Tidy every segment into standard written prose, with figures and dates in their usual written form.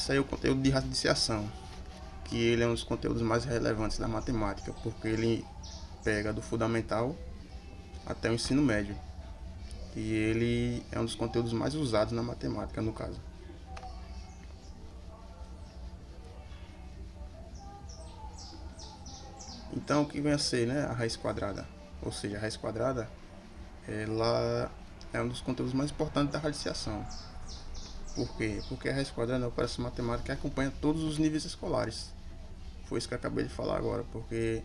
começa aí o conteúdo de radiciação, que ele é um dos conteúdos mais relevantes da matemática, porque ele pega do fundamental até o ensino médio. E ele é um dos conteúdos mais usados na matemática, no caso. Então, o que vem a ser, né, a raiz quadrada? Ou seja, a raiz quadrada, ela é um dos conteúdos mais importantes da radiciação. Por quê? Porque a raiz quadrada é uma operação matemática que acompanha todos os níveis escolares. Foi isso que eu acabei de falar agora, porque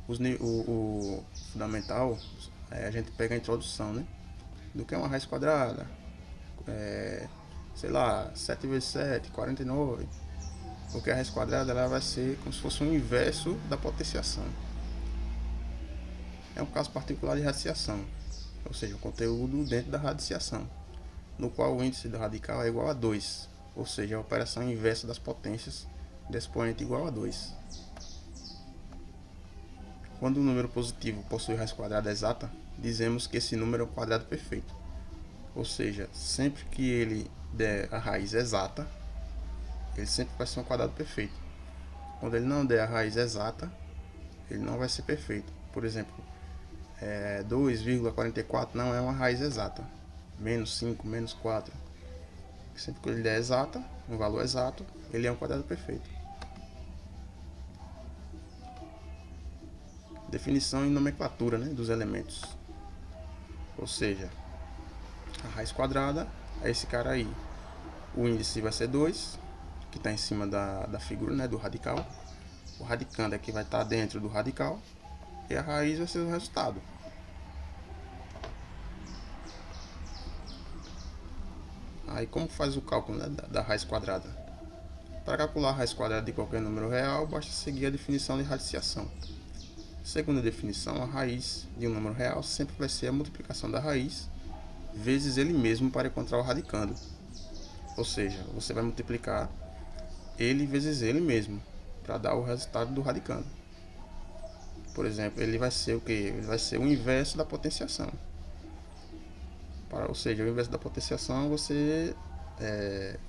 o fundamental, a gente pega a introdução, né? Do que é uma raiz quadrada, sei lá, 7 vezes 7, 49. Porque a raiz quadrada ela vai ser como se fosse o inverso da potenciação. É um caso particular de radiciação, ou seja, o conteúdo dentro da radiciação, no qual o índice do radical é igual a 2, ou seja, a operação inversa das potências de expoente igual a 2. Quando um número positivo possui raiz quadrada exata, dizemos que esse número é um quadrado perfeito. Ou seja, sempre que ele der a raiz exata, ele sempre vai ser um quadrado perfeito. Quando ele não der a raiz exata, ele não vai ser perfeito. Por exemplo, 2,44 não é uma raiz exata. Menos 5, menos 4. Sempre que ele der exata, um valor exato, ele é um quadrado perfeito. Definição e nomenclatura, né, dos elementos. Ou seja, a raiz quadrada é esse cara aí. O índice vai ser 2, que está em cima da figura, né, do radical. O radicando é que vai estar dentro do radical. E a raiz vai ser o resultado. Aí como faz o cálculo, né, da raiz quadrada? Para calcular a raiz quadrada de qualquer número real, basta seguir a definição de radiciação. Segundo a definição, a raiz de um número real sempre vai ser a multiplicação da raiz vezes ele mesmo para encontrar o radicando. Ou seja, você vai multiplicar ele vezes ele mesmo para dar o resultado do radicando. Por exemplo, ele vai ser o que? Ele vai ser o inverso da potenciação. Ou seja, o inverso da potenciação você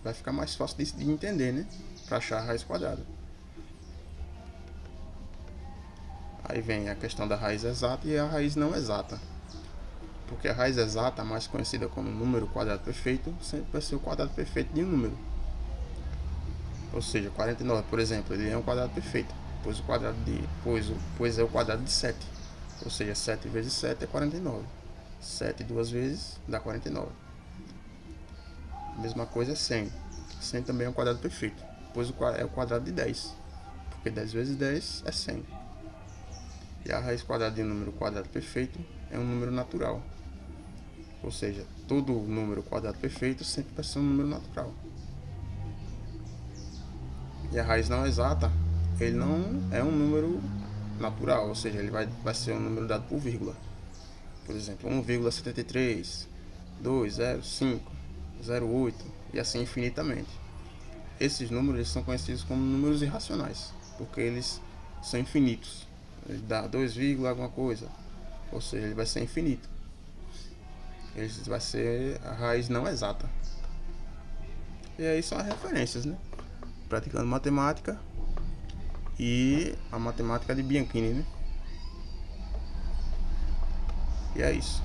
vai ficar mais fácil de entender, né? Para achar a raiz quadrada. Aí vem a questão da raiz exata e a raiz não exata. Porque a raiz exata, mais conhecida como número quadrado perfeito, sempre vai ser o quadrado perfeito de um número. Ou seja, 49, por exemplo, ele é um quadrado perfeito, pois é o quadrado de 7. Ou seja, 7 vezes 7 é 49. 7 duas vezes dá 49. A mesma coisa é 100. 100 também é um quadrado perfeito, pois é o quadrado de 10. Porque 10 vezes 10 é 100. E a raiz quadrada de um número quadrado perfeito é um número natural. Ou seja, todo número quadrado perfeito sempre vai ser um número natural. E a raiz não exata, ele não é um número natural, ou seja, ele vai ser um número dado por vírgula. Por exemplo, 1,73, 2,05, 0,8 e assim infinitamente. Esses números são conhecidos como números irracionais, porque eles são infinitos. Ele dá 2, alguma coisa, ou seja, ele vai ser infinito. Ele vai ser a raiz não exata. E aí são as referências, né? Praticando matemática e a matemática de Bianchini, né? E é isso.